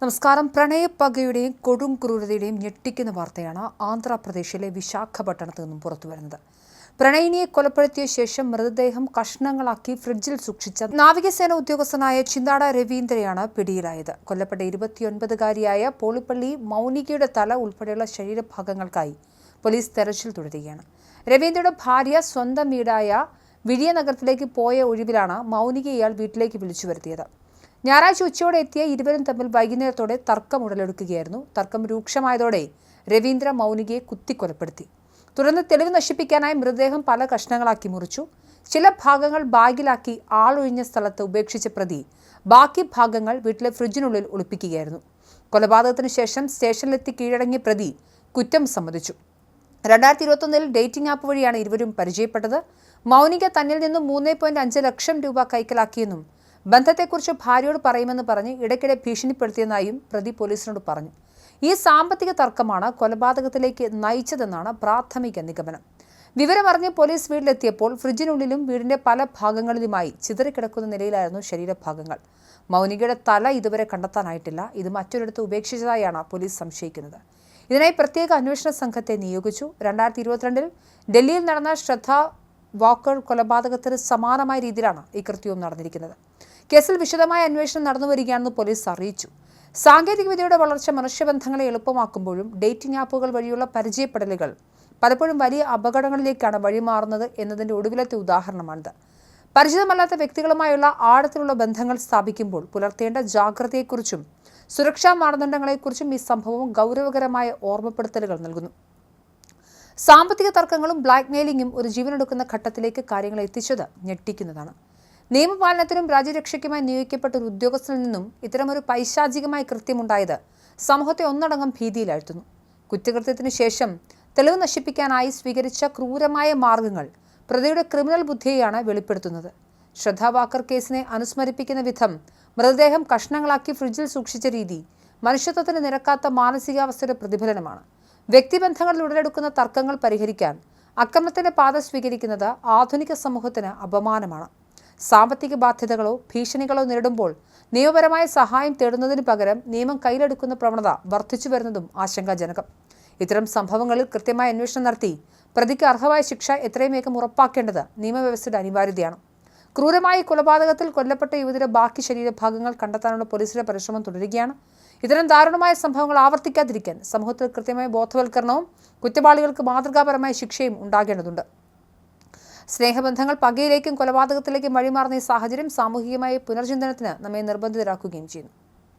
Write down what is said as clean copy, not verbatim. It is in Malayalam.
നമസ്കാരം. പ്രണയപ്പകയുടെയും കൊടും ക്രൂരതയുടെയും ഞെട്ടിക്കുന്ന വാർത്തയാണ് ആന്ധ്രാപ്രദേശിലെ വിശാഖപട്ടണത്ത് നിന്നും പുറത്തുവരുന്നത്. പ്രണയിനിയെ കൊലപ്പെടുത്തിയ ശേഷം മൃതദേഹം കഷ്ണങ്ങളാക്കി ഫ്രിഡ്ജിൽ സൂക്ഷിച്ച നാവികസേന ഉദ്യോഗസ്ഥനായ ചിന്താട രവീന്ദ്രയാണ് പിടിയിലായത്. കൊല്ലപ്പെട്ട 29-കാരിയായ പോളിപ്പള്ളി മൗനികയുടെ തല ഉൾപ്പെടെയുള്ള ശരീരഭാഗങ്ങൾക്കായി പോലീസ് തെരച്ചിൽ തുടരുകയാണ്. രവീന്ദ്രയുടെ ഭാര്യ സ്വന്തം വീടായ വിഴിയനഗരത്തിലേക്ക് പോയ ഒഴിവിലാണ് മൗനികയെ ഇയാൾ വീട്ടിലേക്ക് വിളിച്ചു വരുത്തിയത്. ഞായറാഴ്ച ഉച്ചയോടെ എത്തിയ ഇരുവരും തമ്മിൽ വൈകുന്നേരത്തോടെ തർക്കം ഉടലെടുക്കുകയായിരുന്നു. തർക്കം രൂക്ഷമായതോടെ രവീന്ദ്ര മൗനികയെ കുത്തിക്കൊലപ്പെടുത്തി. തുടർന്ന് തെളിവ് നശിപ്പിക്കാനായി മൃതദേഹം പല കഷ്ണങ്ങളാക്കി മുറിച്ചു. ചില ഭാഗങ്ങൾ ബാഗിലാക്കി ആളൊഴിഞ്ഞ സ്ഥലത്ത് ഉപേക്ഷിച്ച പ്രതി ബാക്കി ഭാഗങ്ങൾ വീട്ടിലെ ഫ്രിഡ്ജിനുള്ളിൽ ഒളിപ്പിക്കുകയായിരുന്നു. കൊലപാതകത്തിന് ശേഷം സ്റ്റേഷനിലെത്തി കീഴടങ്ങിയ പ്രതി കുറ്റം സമ്മതിച്ചു. 2021 ഡേറ്റിംഗ് ആപ്പ് വഴിയാണ് ഇരുവരും പരിചയപ്പെട്ടത്. മൗനിക തന്നിൽ നിന്നും 3.5 ലക്ഷം രൂപ കൈക്കലാക്കിയെന്നും ബന്ധത്തെക്കുറിച്ച് ഭാര്യയോട് പറയുമെന്ന് പറഞ്ഞ് ഇടയ്ക്കിടെ ഭീഷണിപ്പെടുത്തിയെന്നായും പ്രതി പോലീസിനോട് പറഞ്ഞു. ഈ സാമ്പത്തിക തർക്കമാണ് കൊലപാതകത്തിലേക്ക് നയിച്ചതെന്നാണ് പ്രാഥമിക നിഗമനം. വിവരമറിഞ്ഞ് പോലീസ് വീട്ടിലെത്തിയപ്പോൾ ഫ്രിഡ്ജിനുള്ളിലും വീടിന്റെ പല ഭാഗങ്ങളിലുമായി ചിതറിക്കിടക്കുന്ന നിലയിലായിരുന്നു ശരീരഭാഗങ്ങൾ. മൗനികയുടെ തല ഇതുവരെ കണ്ടെത്താനായിട്ടില്ല. ഇത് മറ്റൊരിടത്ത് ഉപേക്ഷിച്ചതായാണ് പോലീസ് സംശയിക്കുന്നത്. ഇതിനായി പ്രത്യേക അന്വേഷണ സംഘത്തെ നിയോഗിച്ചു. 2022 ഡൽഹിയിൽ നടന്ന ശ്രദ്ധ വാക്കർ കൊലപാതകത്തിന് സമാനമായ രീതിയിലാണ് ഈ കൃത്യവും നടന്നിരിക്കുന്നത്. കേസിൽ വിശദമായ അന്വേഷണം നടന്നുവരികയാണെന്ന് പോലീസ് അറിയിച്ചു. സാങ്കേതികവിദ്യയുടെ വളർച്ച മനുഷ്യബന്ധങ്ങളെ എളുപ്പമാക്കുമ്പോഴും ഡേറ്റിംഗ് ആപ്പുകൾ വഴിയുള്ള പരിചയപ്പെടലുകൾ പലപ്പോഴും വലിയ അപകടങ്ങളിലേക്കാണ് വഴിമാറുന്നത് എന്നതിൻ്റെ ഒടുവിലത്തെ ഉദാഹരണമാണിത്. പരിചിതമല്ലാത്ത വ്യക്തികളുമായുള്ള ആഴത്തിലുള്ള ബന്ധങ്ങൾ സ്ഥാപിക്കുമ്പോൾ പുലർത്തേണ്ട ജാഗ്രതയെക്കുറിച്ചും സുരക്ഷാ മാനദണ്ഡങ്ങളെക്കുറിച്ചും ഈ സംഭവം ഗൗരവകരമായ ഓർമ്മപ്പെടുത്തലുകൾ നൽകുന്നു. സാമ്പത്തിക തർക്കങ്ങളും ബ്ലാക്ക്മെയിലിംഗും ഒരു ജീവനെടുക്കുന്ന ഘട്ടത്തിലേക്ക് കാര്യങ്ങൾ എത്തിച്ചത് ഞെട്ടിക്കുന്നതാണ്. നിയമപാലനത്തിനും രാജ്യരക്ഷയ്ക്കുമായി നിയോഗിക്കപ്പെട്ട ഒരു ഉദ്യോഗസ്ഥനിൽ നിന്നും ഇത്തരമൊരു പൈശാചികമായ കൃത്യമുണ്ടായത് സമൂഹത്തെ ഒന്നടങ്കം ഭീതിയിലാഴ്ത്തുന്നു. കുറ്റകൃത്യത്തിന് ശേഷം തെളിവ് നശിപ്പിക്കാനായി സ്വീകരിച്ച ക്രൂരമായ മാർഗങ്ങൾ പ്രതിയുടെ ക്രിമിനൽ ബുദ്ധിയെയാണ് വെളിപ്പെടുത്തുന്നത്. ശ്രദ്ധ വാക്കർ കേസിനെ അനുസ്മരിപ്പിക്കുന്ന വിധം മൃതദേഹം കഷ്ണങ്ങളാക്കി ഫ്രിഡ്ജിൽ സൂക്ഷിച്ച രീതി മനുഷ്യത്വത്തിന് നിരക്കാത്ത മാനസികാവസ്ഥയുടെ പ്രതിഫലനമാണ്. വ്യക്തിബന്ധങ്ങളിൽ ഉടലെടുക്കുന്ന തർക്കങ്ങൾ പരിഹരിക്കാൻ അക്രമത്തിന്റെ പാത സ്വീകരിക്കുന്നത് ആധുനിക സമൂഹത്തിന് അപമാനമാണ്. സാമ്പത്തിക ബാധ്യതകളോ ഭീഷണികളോ നേരിടുമ്പോൾ നിയമപരമായ സഹായം തേടുന്നതിന് പകരം നിയമം കയ്യിലെടുക്കുന്ന പ്രവണത വർദ്ധിച്ചു വരുന്നതും ആശങ്കാജനകം. ഇത്തരം സംഭവങ്ങളിൽ കൃത്യമായ അന്വേഷണം നടത്തി പ്രതിക്ക് അർഹമായ ശിക്ഷ എത്രയും വേഗം ഉറപ്പാക്കേണ്ടത് നിയമവ്യവസ്ഥയുടെ അനിവാര്യതയാണ്. ക്രൂരമായ കൊലപാതകത്തിൽ കൊല്ലപ്പെട്ട യുവതിയുടെ ബാക്കി ശരീരഭാഗങ്ങൾ കണ്ടെത്താനുള്ള പോലീസിന്റെ പരിശ്രമം തുടരുകയാണ്. ഇത്തരം ദാരുണമായ സംഭവങ്ങൾ ആവർത്തിക്കാതിരിക്കാൻ സമൂഹത്തിൽ കൃത്യമായ ബോധവൽക്കരണവും കുറ്റവാളികൾക്ക് മാതൃകാപരമായ ശിക്ഷയും ഉണ്ടാകേണ്ടതുണ്ട്. സ്നേഹബന്ധങ്ങൾ പകയിലേക്കും കൊലപാതകത്തിലേക്കും വഴിമാറുന്ന ഈ സാഹചര്യം സാമൂഹികമായ പുനർചിന്തനത്തിന് നമ്മെ നിർബന്ധിതരാക്കുകയും ചെയ്യുന്നു.